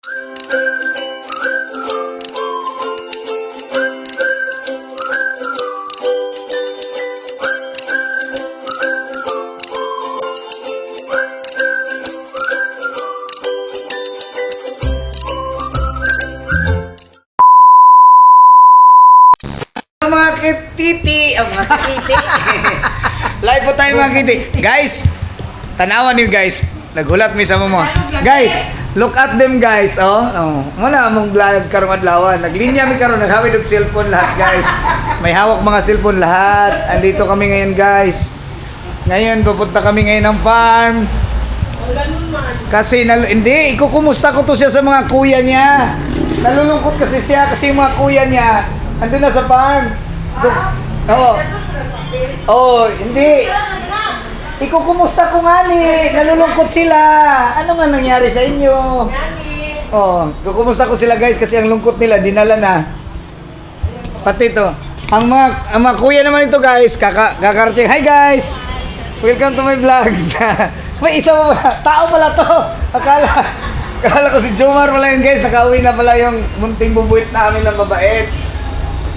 Mga kititi, mga kititi. Live po tayo mga kititi. Guys, tanawan niyo guys. Nagulat mi sa mo. Guys, look at them guys. Muna among vlog karong adlaw. Naglinya mi karon, naghawid og cellphone lahat guys. May hawak mga cellphone lahat. Andito kami ngayon guys. Ngayon pupunta kami ngayon ng farm. Kasi hindi, ikukumusta ko to siya sa mga kuya niya. Nalulungkot kasi siya kasi yung mga kuya niya andun na sa farm. Hindi. Ikukumusta ko nga ni. Nalulungkot sila. Ano nga nangyari sa inyo? Kukumusta ko sila guys kasi ang lungkot nila dinala na. Pati to. Ang mga kuya naman ito guys, kakarating. Hi guys! Welcome to my vlogs. May isa mo ba? Tao pala to. Akala ko si Jomar pala yun guys. Nakauwi na pala yung munting bubuit namin ng mabait.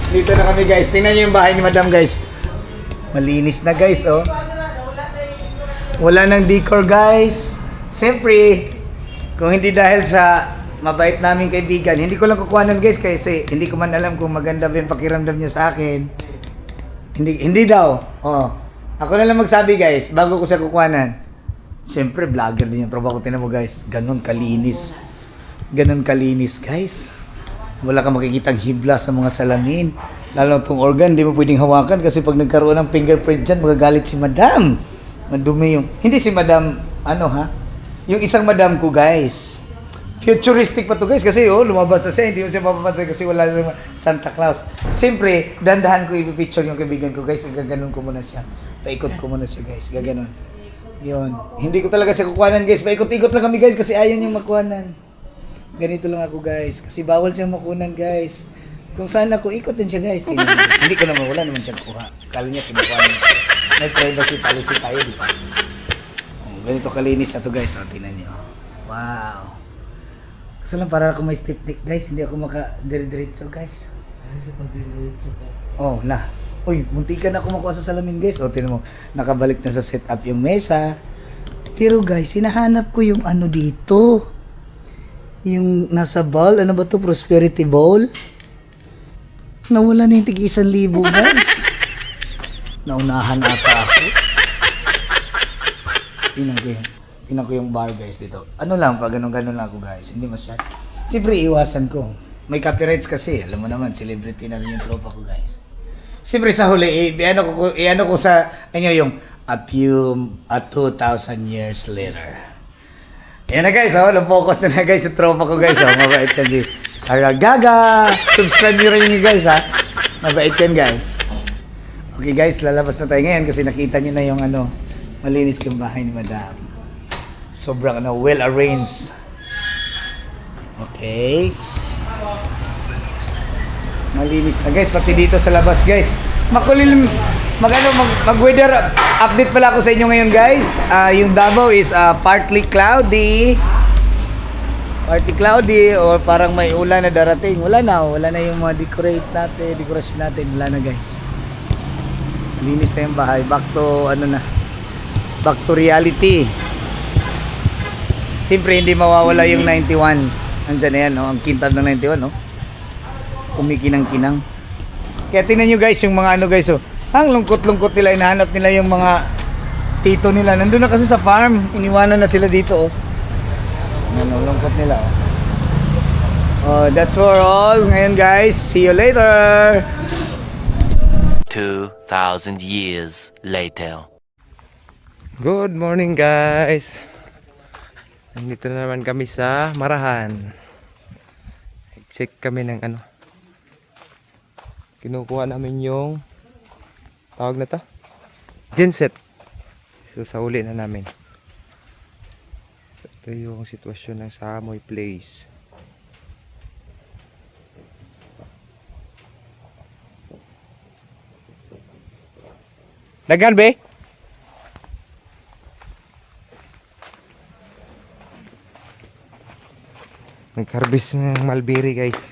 Dito na kami guys. Tingnan nyo yung bahay ni Madam guys. Malinis na guys Wala nang decor guys. Siyempre, kung hindi dahil sa mabait naming kaibigan, hindi ko lang kukuhanan guys kasi hindi ko man alam kung maganda ba yung pakiramdam niya sa akin. Hindi daw. Ako na lang magsabi guys, bago ko siya kukuhanan. Siyempre, vlogger din yung trabaho ko. Tinan mo guys, ganun kalinis guys. Wala kang makikitang hibla sa mga salamin. Lalo itong organ, hindi mo pwedeng hawakan kasi pag nagkaroon ng fingerprint dyan, magagalit si Madam. Madumi yung... Hindi si Madam, yung isang Madam ko guys. Futuristic pa to guys kasi lumabas na siya, hindi mo siya mapapansin kasi wala yung Santa Claus. Siyempre, dandahan ko i-picture yung kaibigan ko guys. Gaganon ko muna siya. Paikot ko muna siya guys. Gaganon. Yun. Hindi ko talaga siya kukuhanan guys. Paikot-ikot lang kami guys kasi ayaw niyang makuhanan. Ganito lang ako guys. Kasi bawal siyang makunan guys. Kung saan ako, ikot din siya guys. Hindi ko naman, wala naman siyang kuha. Kala niya kinukuha niya. May privacy policy tayo, di ba? Ganito kalinis na to guys. Tingnan niyo. Wow. Kasi lang para ako may stiff neck guys. Hindi ako maka-dire-diretso guys. Uy, muntikan na ako makuha sa salamin guys. Tingnan mo, nakabalik na sa setup yung mesa. Pero guys, hinahanap ko yung ano dito. Yung nasa bowl, ano ba to? Prosperity bowl? Nawala na yung tig-1,000 guys. Naunahan ata ako. Tingnan ko yung bar guys dito. Ano lang, pag ganun-ganun lang ako guys. Hindi masyad. Siyempre, iwasan ko. May copyrights kasi. Alam mo naman, celebrity na rin yung tropa ko guys. Siyempre sa huli, i-ano ko sa inyo yung a 2,000 years later. Ayan na guys, na-focus na guys sa tropa ko guys. Mabait yan si Saragaga. Subscribe nyo rin yun guys Mabait yan guys. Okay guys, lalabas na tayo ngayon kasi nakita nyo na yung malinis yung bahay ni Madam. Sobrang well arranged. Okay. Malinis na guys, pati dito sa labas guys. Mag-weather update pala ako sa inyo ngayon guys. Yung Davao is partly cloudy. Or parang may ulan na darating. Wala na yung mga decoration natin. Wala na guys. Malinis na yung bahay. Back to reality. Siyempre hindi mawawala yung 91. Andyan na yan, ang kintab ng 91, kumikinang-kinang. Kaya tingnan nyo guys, yung mga guys, ang lungkot-lungkot nila, hinahanap nila yung mga tito nila. Nandun na kasi sa farm, iniwanan na sila dito, lungkot nila, that's for all. Ngayon guys, see you later. 2,000 years later. Good morning guys. Nandito na naman kami sa Marahan. Check kami ng kinukuha namin yung tawag na to genset. So sa uli na namin. Ito yung sitwasyon ng Samoy Place. Dagan be? Nag-harvest ng mulberry guys.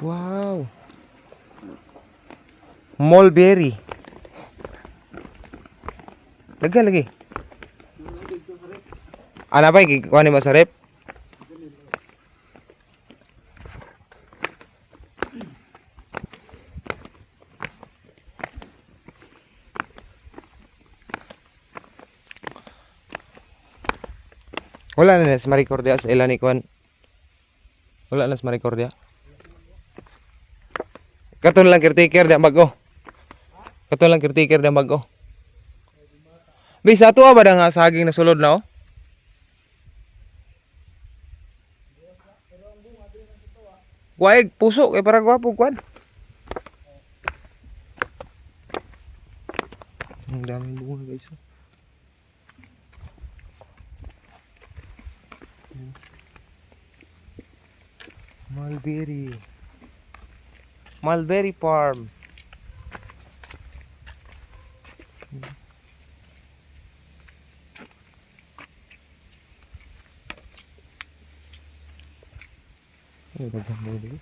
Wow. Mulberry. Lagyan lagi. Ano ba? Kuha ni mo sa rep? Wala na sa Maricordia sa ilan ni Kwan. Wala na sa Maricordia. Katon lang caretaker da mag-o. Katon lang caretaker da mag-o. Bisa to ba da nga saging na sulod na oh? Waig puso kay para gwapo kwan. Ang daming bunga guys. Mulberry. Mulberry farm. Ano ba dito?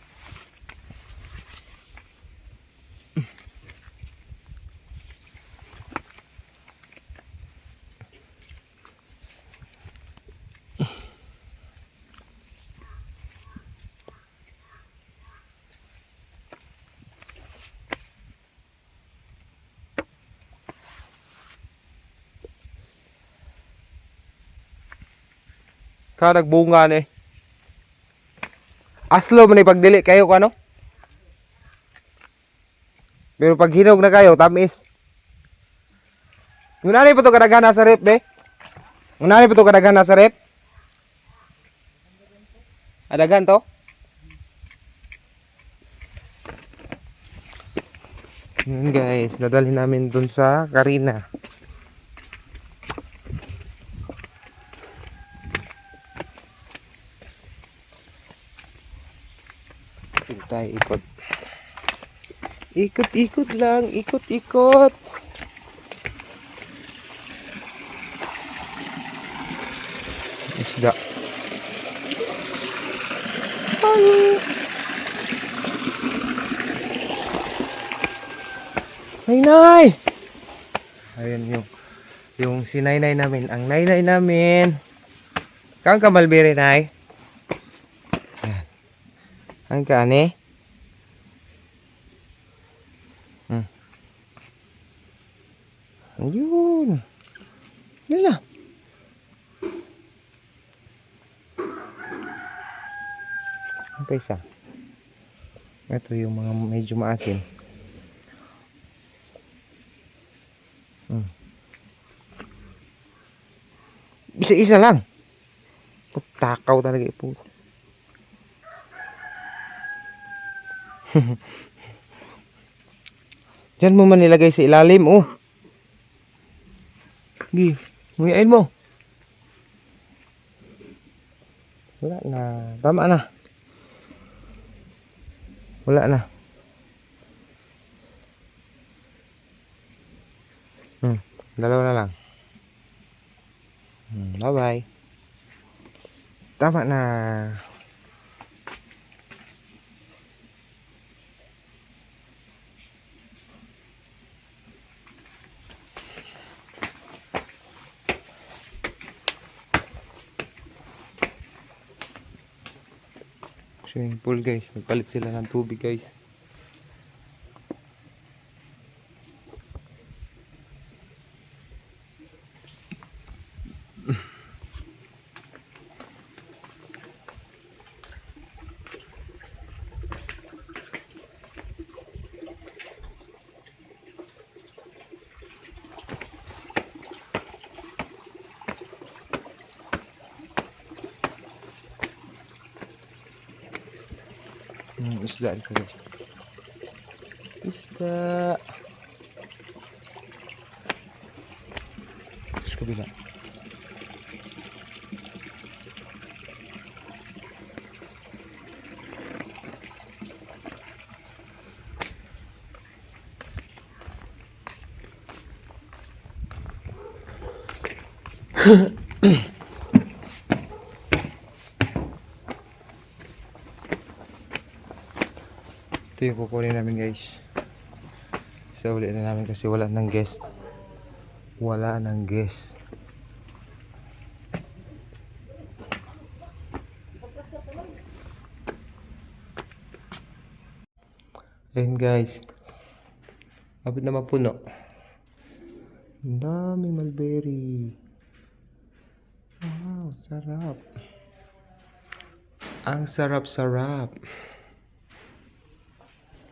Kadag bunga ni. Aslo man pagdili kayo ko ano? Pero pag hinog na kayo, tamis. Ngunani pa to kadaghan sa rep, be? Ngunani pa to kadaghan sa rep? Adagan to? Yun guys, nadalhin namin dun sa Karina. Tayo ikot. Ikot-ikot lang, ikot-ikot. Isda. Nay! Ayun yung si Nainay namin, ang Nainay namin. Kang kamalbiri, Nay. Yan. Ang kani. Ayun. Lala. Ang isa. Ito yung mga medyo maasin. Isa-isa lang. Takaw talaga ito. Diyan mo man nilagay sa ilalim, oh. Gi, nguyain mo. Wala na. Tama na. Wala na. Dalawa na lang. Bye-bye. Tama na. Swimming pool guys, nagpalit sila ng tubig guys. Isda ito. Isda. Sa kabila. Ito yung kukunin namin guys. Isa uli na namin kasi wala nang guest. Wala nang guest. Ayun guys. Abot na mapuno. Ang daming mulberry. Wow, sarap. Ang sarap-sarap.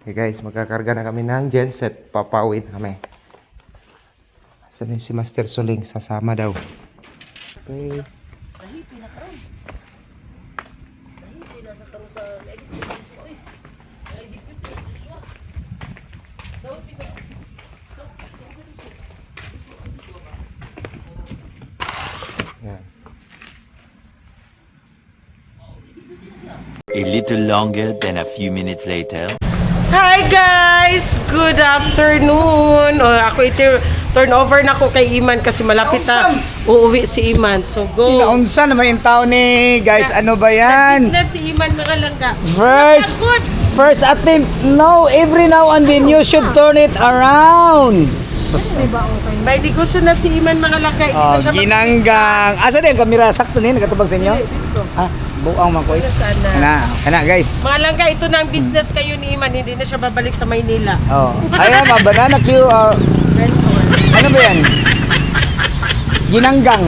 Okay guys, magkakarga na kami ng genset. Papauwi na kami. Saan si Master Soling? Sasama daw. Okay. Yan. A little longer than a few minutes later. Hi guys! Good afternoon! O, ako turn over na ko kay Iman kasi malapit na uuwi si Iman. So go! Inaunsa naman yung tao ni guys. Ano ba yan? Business si Iman mga langga. Good! First attempt. No, every now and then you should turn it around. Sus. May negosyo na si Iman mga langga. Hindi Oh, na siya ginanggang. Asa din yung kamera? Sakto din. Nakatubag sa inyo? Dito. Ha? Buang man ko eh. Sana. Ana guys. Mga langga, ito na ang business kayo ni Iman. Hindi na siya babalik sa Maynila. Oh. Ayan, mga banana Q. Ano ba yan? Ginanggang.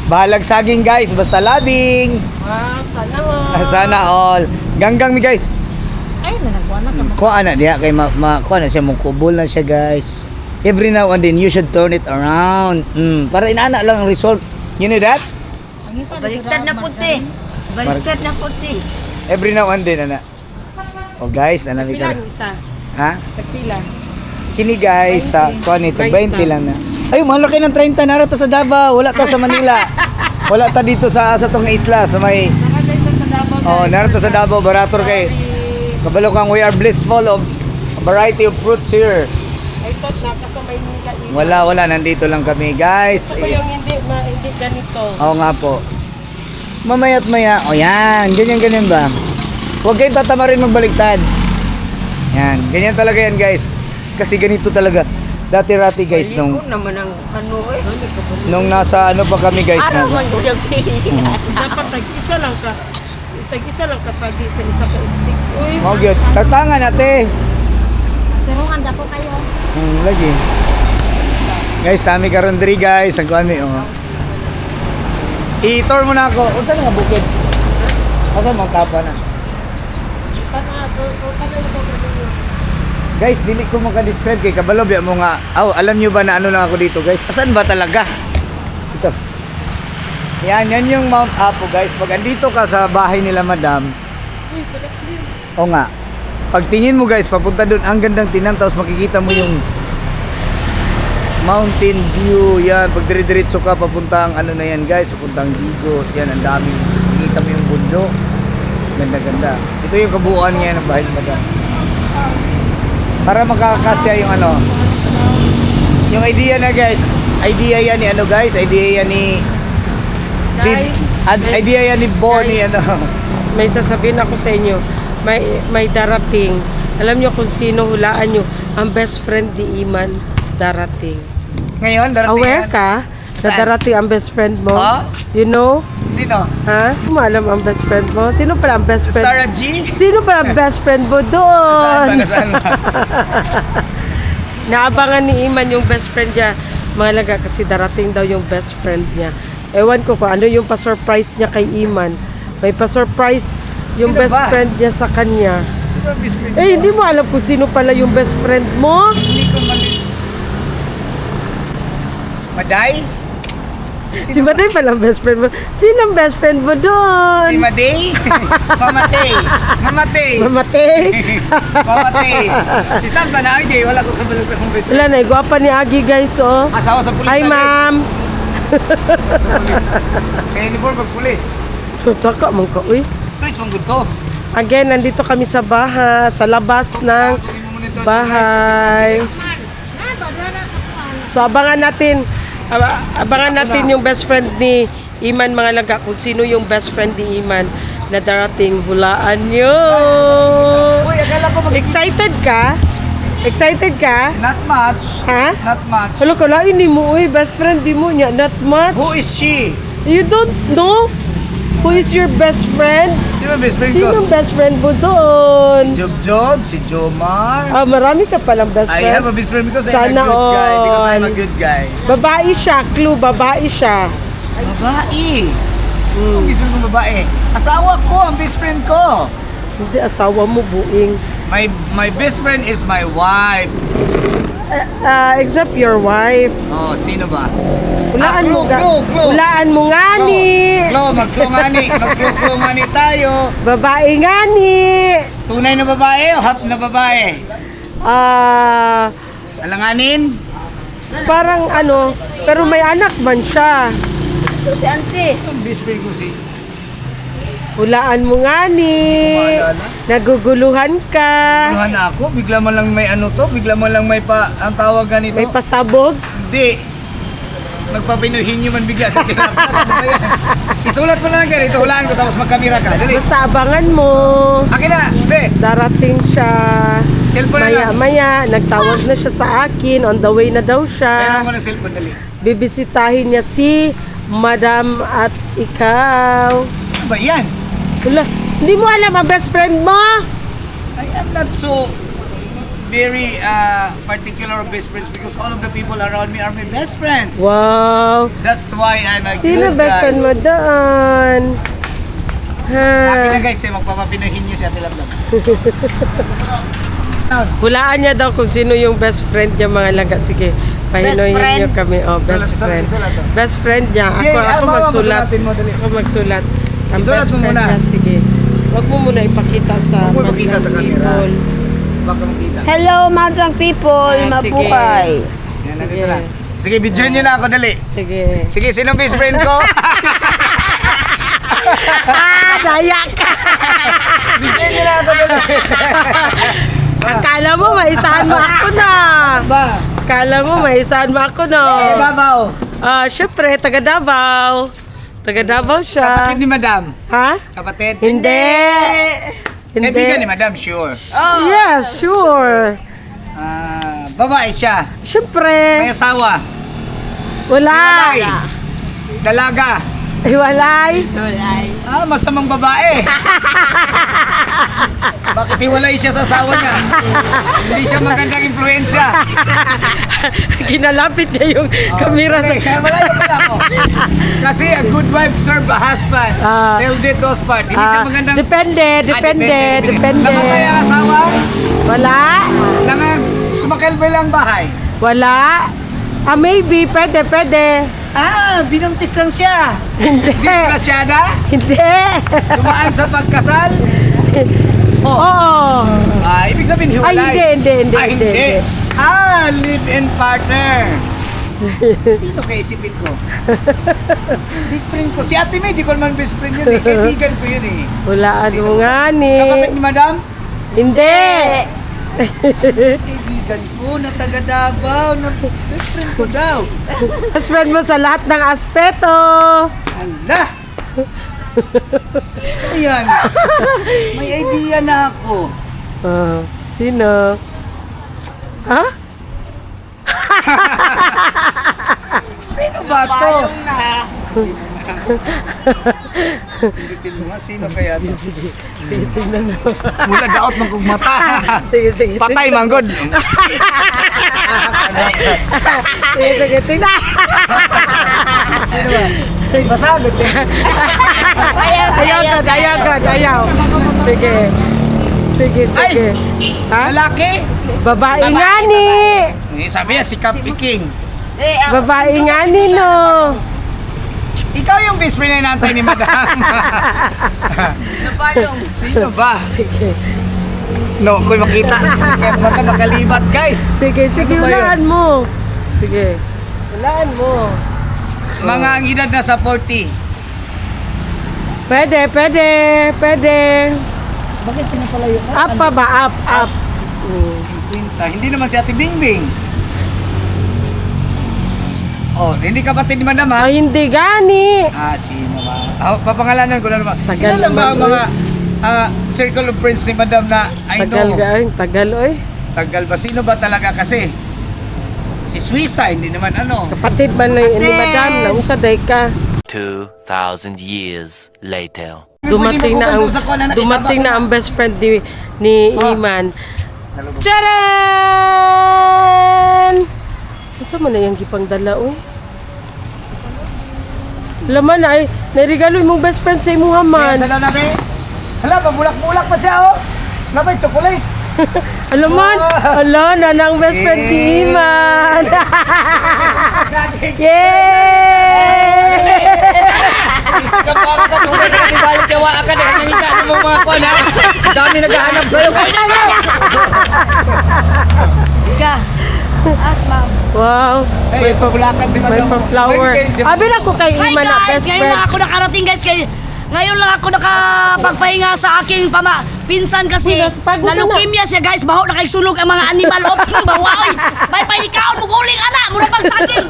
Bahalag saging guys. Basta labing. Wow, sana all. Sana all. Ganggang mi guys. Ay, nanagwa na ka. Kuha na diha kay kuha na siya mong kubol na siya guys. Every now and then you should turn it around. Para inaana lang ang result. You know that? Baliktad na puti. Baliktad na puti. Every now and then ana. Oh guys, ana mi ka. Pilang isa. Ha? Tagpila. Kini guys sa kuha ni 20 lang na. Ay, mahal kay ng 30 na ta sa Davao, wala ta sa Manila. Wala ta dito sa tong isla sa may Nakatay sa Davao. oh, narito sa Davao barator kay kabalo kang we are blissful of a variety of fruits here. I thought naka sa Maynila. Iman. Wala, nandito lang kami guys. Ito yung hindi ganito. Oo nga po. Mamaya't maya. O yan. Ganyan ba? Huwag kayong tatama rin magbaliktad. Yan. Ganyan talaga yan guys. Kasi ganito talaga. Dati-rati guys nung naman ang ano eh. nung nasa ano pa kami guys Araw nasa. man ko nagpili. Dapat tag-isa lang ka. Tag-isa lang ka sagi sa isa ka stick. Uy, Oh, good. Tatangan ate. Turungan dako kayo. Lagi. Guys, tami karon diri guys. Ang kuan mi oh. I-tour mo na ako. Unsa nga bukid? Asa mo tapa na? Guys, dili ko maka-describe kay kabalo biya mo nga. Alam nyo ba na ano lang ako dito, guys? Asan ba talaga? Ito. Yan yung Mount Apo, guys. Pag andito ka sa bahay nila, madam. O nga. Pag tingin mo, guys, papunta doon, ang gandang tinan, tapos makikita mo yung mountain view. Yan, pag dire-diretso ka, papuntang ano na yan, guys. Papuntang Digos. Yan, ang daming. Makikita mo yung bundok. Ganda-ganda. Ito yung kabuuan ngayon ng bahay ni madam. Para makakasya yung ano. Yung idea na guys. Idea yan ni ano guys. Idea yan ni idea yan ni Bonnie guys, ano. may sasabihin ako sa inyo. May darating. Alam nyo kung sino, hulaan nyo. Ang best friend ni Iman, darating. Ngayon, darating Aware yan. ka? Sa Saan? darating ang best friend mo? Ha? You know? Sino? Ha? Mo alam ang best friend mo? Sino pala ang best friend? Sarah G? Sino pala ang best friend mo Saan doon? ba? Saan ba? Naabangan ni Iman yung best friend niya. Mahalaga kasi darating daw yung best friend niya. Ewan ko kung ano yung pa-surprise niya kay Iman. May pa-surprise yung Sino best ba? friend niya sa kanya. Sino ang best friend mo? Eh, hindi mo alam kung sino pala yung best friend mo? Hindi ko mali. Maday? Si Maday pala ang best friend mo. Sino ang best friend mo doon? Si Maday? Mamatay. Mamatay. Mamatay? Mamatay. Islam sana ay wala ko kabalo sa kong best friend. Wala na, gwapa ni Agi guys, oh. Asawa sa pulis Hi, na, guys. ma'am. Kaya uniform pag pulis. Taka mong ka, uy. Pulis mong to. Again, nandito kami sa bahay, sa labas ng bahay. So, abangan natin Abangan natin yung best friend ni Iman, mga langga, kung sino yung best friend ni Iman na darating. Hulaan nyo. Uy, akala ko Excited ka? Excited ka? Not much. Ha? Not much. Hello, kalain ni mo, uy, best friend di mo niya, not much. Who is she? You don't know who is your best friend? Sino best friend ko? Sinong best friend mo doon? Job, si Jomar. Marami ka palang best I friend. have a best friend because Sana I'm a good guy. Because I'm a all. good guy. Babae siya, clue, babae siya. Babae. Sino ang best friend kong babae? Asawa ko, ang best friend ko. Hindi, asawa mo, buing. My best friend is my wife. Except your wife. Oh, sino ba? Hulaan mo ga. Clue. Hulaan mo nga ni. Magklo nga ni tayo. Babae nga ni. Tunay na babae o hap na babae? Alanganin? Parang ano, pero may anak man siya. Ito si auntie. Ang best friend ko si... Hulaan mo nga ni. Maalala? Naguguluhan ka.Uluhan na ako, bigla man lang may ano to, bigla man lang may ang tawag ganito. May pasabog. Hindi. Magpapinuhin nyo man bigla sa tinapos. Isulat mo na lang ganito, hulaan ko tapos magkamera ka. Dali. Basta abangan mo. Akin na, be. Darating siya. Cellphone na lang. Maya, nagtawag na siya sa akin. On the way na daw Kailangan siya. mo ng cellphone, dali. Bibisitahin niya si Madam at ikaw. Sino ba yan? Wala, hindi mo alam ang best friend mo? I am not so very particular of best friends because all of the people around me are my best friends. Wow. That's why I'm a Sino good best guy. friend mo doon? Akin na Ha. guys, magpapapinuhin nyo si Ate Lablab. Hulaan niya daw kung sino yung best friend niya, mga langga. Sige, pahinoyin Best friend. niyo kami. Oh, best Isulat, friend. isulat, isulat. Best friend niya. Sige, Ako mama, magsulat. masulatin mo, dali. Ako magsulat. Ang Isulat best mo friend muna. niya, sige. Huwag mo muna ipakita sa Huwag mo ipakita sa Madlang camera. people. Baka makita. Hello, Madlang people. Ah, sige. Mabuhay. Yan, nandito na. Sige, bidyoan nyo na ako, dali. Sige. Sige, sino best friend ko? Daya ka! Bidyoan nyo na ako, dali. Akala mo, maisahan mo ako na. Ba? Akala mo, maisahan mo ako na. Davao. Syempre, taga Davao. Taga Davao siya. Kapatid ni Madam. Ha? Kapatid? Hindi. Hindi. Kaibigan ni Madam, sure. Yes, sure. Babae siya. May Syempre. asawa. Wala. Hiwalay. Dalaga. Hiwalay. Masamang babae. Bakit hiwalay siya sa asawa niya? Hindi siya magandang impluensya. Ginalapit niya yung kamera sa... Kaya malayo pala ako. Kasi a good wife serve a husband. Till death do us part. Hindi siya magandang... Depende. Namatay ang asawa? Wala. Sumakal ba lang bahay? Wala. Maybe. Pwede. Binuntis lang siya. Hindi. Disgrasyada? Hindi. Dumaan sa pagkasal? Oo. Ibig sabihin Ay, hiwalay. hindi. Live-in partner. Sino kaya isipin ko? Best friend ko. Si Ate May, di ko naman best friend yun eh. Kaibigan ko yun eh. Wala Sino? nga ni. Kapatid ni Madam? Hindi. Kaibigan ko na taga Davao. Na best friend ko daw. Best friend mo sa lahat ng aspeto. Ala! Sino yan? May idea na ako. Sino? Ha? Sino ba to? Pindutin mo nga, sino kaya to? Sige, tingnan mo. Mula daot man kong mata. Sige. Patay, manggod. Sige, tingnan. Masagot eh. Ayaw. Sige. Ay! Ha? Lalaki? Babae nga ni. Sabi niya, si Kapi King. Babae nga ni, no. Ikaw yung best friend na nantay ni Madam. Sino ba? Sige. No, kung makita. Kaya baka makalibat, guys. Sige, Ano ba yun? hulaan mo. Sige. Hulaan mo. Mga ang edad na sa 40. Pwede. Bakit pinapalayo ka? Up pa ba? Up. 50. Hindi naman si Ate Bingbing. Oh, hindi kapatid ni Madam ha? Ay, hindi gani. Sino ba? Papangalanan ko na naman. Tagal Ilan ba ang naman, mga circle of friends ni Madam na I Tagal know? gaang, tagal oy. Tagal ba? Sino ba talaga kasi? Si Suisa, hindi naman ano. Kapatid man ni Madam, naunsa day ka. 2,000 years later. Dumating na ang best friend ni Iman. Tcharan! Asa man na yung gipang dala, oy? Laman ay, nairigalo yung best friend sa imuha man. Sa na be? Hala, pabulak-bulak pa siya oh. Nabay, chocolate. Alaman, ala, nanang best friend ni Iman. Yay! Kapag ka tulad ka ni balik yawa ka na nahiga ng mga kuwan ha. Dami naghahanap sa'yo. Asma. Wow, Ay, pabulakan si may Madam. pa-flower. Abi na ko kay Hi Iman na guys! best Ngayon lang friend. ako nakarating guys. Ngayon lang ako nakapagpahinga sa aking pinsan kasi Uy, pagod ka na. na-leukemia siya guys. Baho na kay sulog ang mga animal. Bawaoy! May painikaon mo guling anak! Muna pang saging!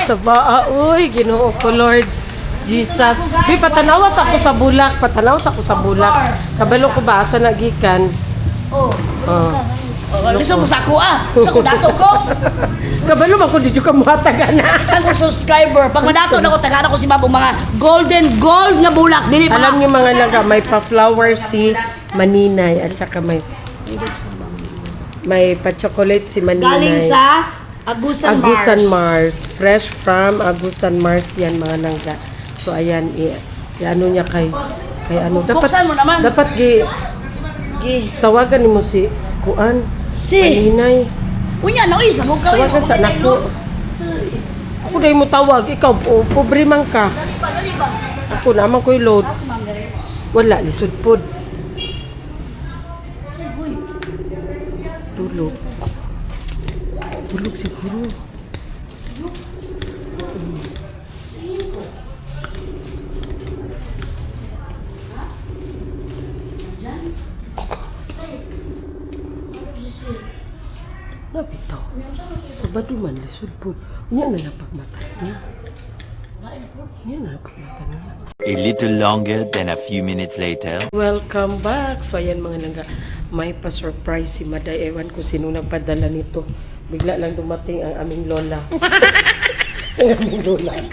Sa baa, uy, Ginoo ko Lord Jesus. Bi patanawas ako sa bulak, Kabalo ko ba asa nagikan? Oh. Oh. Liso mo sa ako Sa ko dato ko. Kabalo man ko di ka muhatagan na. Ang ko subscriber. Pag madato na ko, tagana ko si Mabong mga golden gold na bulak. Dili pa. Alam niyo mga laga, may pa-flower si Maninay at saka may pa-chocolate si Maninay. Galing sa Agusan Mars. Fresh from Agusan Mars yan mga langga. So ayan, ano niya kay ano. Buksan mo naman. Dapat tawagan mo si Kuan. Si. Maninay. Unya na, uy, sa mo ka. Tawagan sa anak ko. Ako dahil mo tawag. Ikaw, pobre man ka. Ako naman ko'y load. Wala, lisod pod. Tulog. Tulog siguro. Napitaw. Sa bado man, lisod po. Unya na lang pagmata niya. Unya na lang pagmata niya. A little longer than a few minutes later. Welcome back. So ayan mga langga, may pa-surprise si Maday. Ewan ko sino nagpadala nito. Bigla lang dumating ang aming lola. Ang aming lola. Ang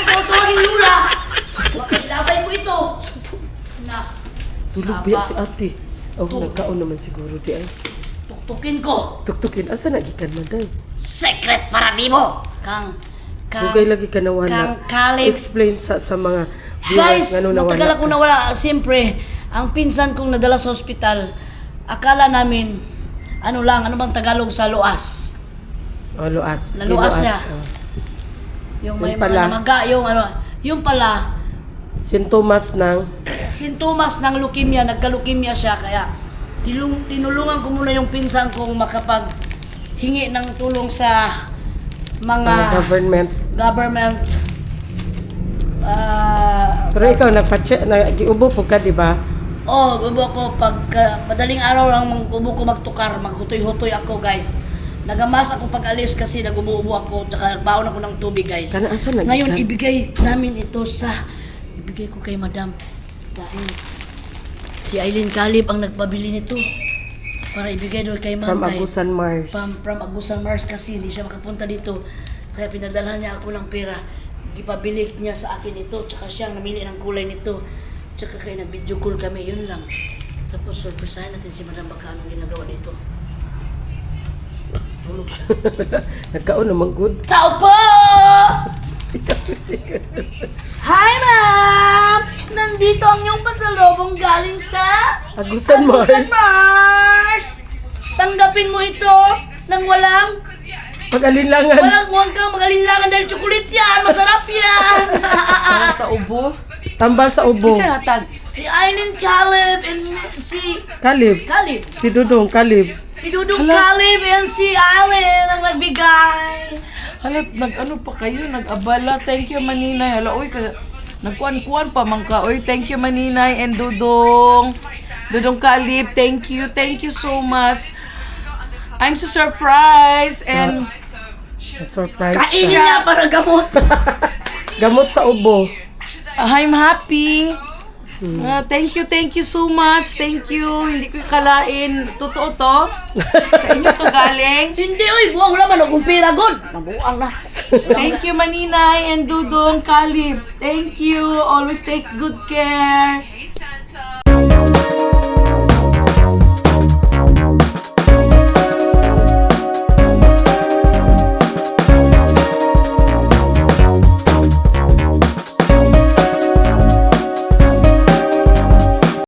tawagin Lula. Labay ko ito. Na. Tulog biya si ate. Oh, nagkaon naman siguro di ay. Tuktukin ko. Tuktukin. Asa nagikan Maday? Secret para vivo. Dugay lagi ka nawala. Kang Caleb. Explain sa mga Guys, viewers nga nawala. matagal ako nawala. Siyempre, ang pinsan kong nadala sa ospital, akala namin, ano bang Tagalog sa luas? Oh, luas. Naluas siya. Oh. Yung may Yung pala. mga namaga, yung pala, Sintomas ng sintomas ng leukemia, nagka-leukemia siya, kaya tinulungan ko muna yung pinsan kong makapaghingi ng tulong sa mga government. Pero ikaw nag-iubo po ka, di ba? Ubo ko madaling araw lang ubo ko magtukar, maghutoy-hutoy ako guys. Nagamas ako pag alis kasi nag-ubo-ubo ako, tsaka nagbaon ako ng tubig guys. Kana asa nag- Ngayon ibigay ko kay Madam dahil si Aileen Caleb ang nagpabili nito para ibigay doon kay Ma'am. From Agusan Mars. From Agusan Mars kasi hindi siya makapunta dito. Kaya pinadalhan niya ako ng pera. Ipabili niya sa akin ito, tsaka siyang namili ng kulay nito. Tsaka kaya nag-video call kami, yun lang. Tapos surprisein natin si Madam baka anong ginagawa dito. Tulog siya. Nagkaon naman good. Tao po! Hi, Ma'am! Nandito ang iyong pasalubong galing sa Agusan Mars. Agusan Mars! Tanggapin mo ito nang walang Pag-alinlangan. huwag kang mag-alinlangan dahil chocolate yan! Masarap yan! Sa ubo. Tambal sa ubo. Isa hatag. Si Aileen Caleb and si Kalib. Caleb. Si Dudong Kalib. Si Dudong Caleb and si Aileen ang nagbigay. Halat, nag-ano pa kayo, nag-abala. Thank you, Maninay. Hala, uy, nagkuhan-kuhan pa man ka. Uy, thank you, Maninay and Dudong. Dudong Kalib, thank you so much. I'm so surprised and Surprise. Kainin niya para gamot. Gamot sa ubo. I'm happy. Thank you so much. Thank you. Hindi ko kalain. Totoo to. Sa inyo to galing. Hindi, oy, buwang wala man akong pera, God. Nabuang na. Thank you, Maninay and Dudong Kalib. Thank you. Always take good care.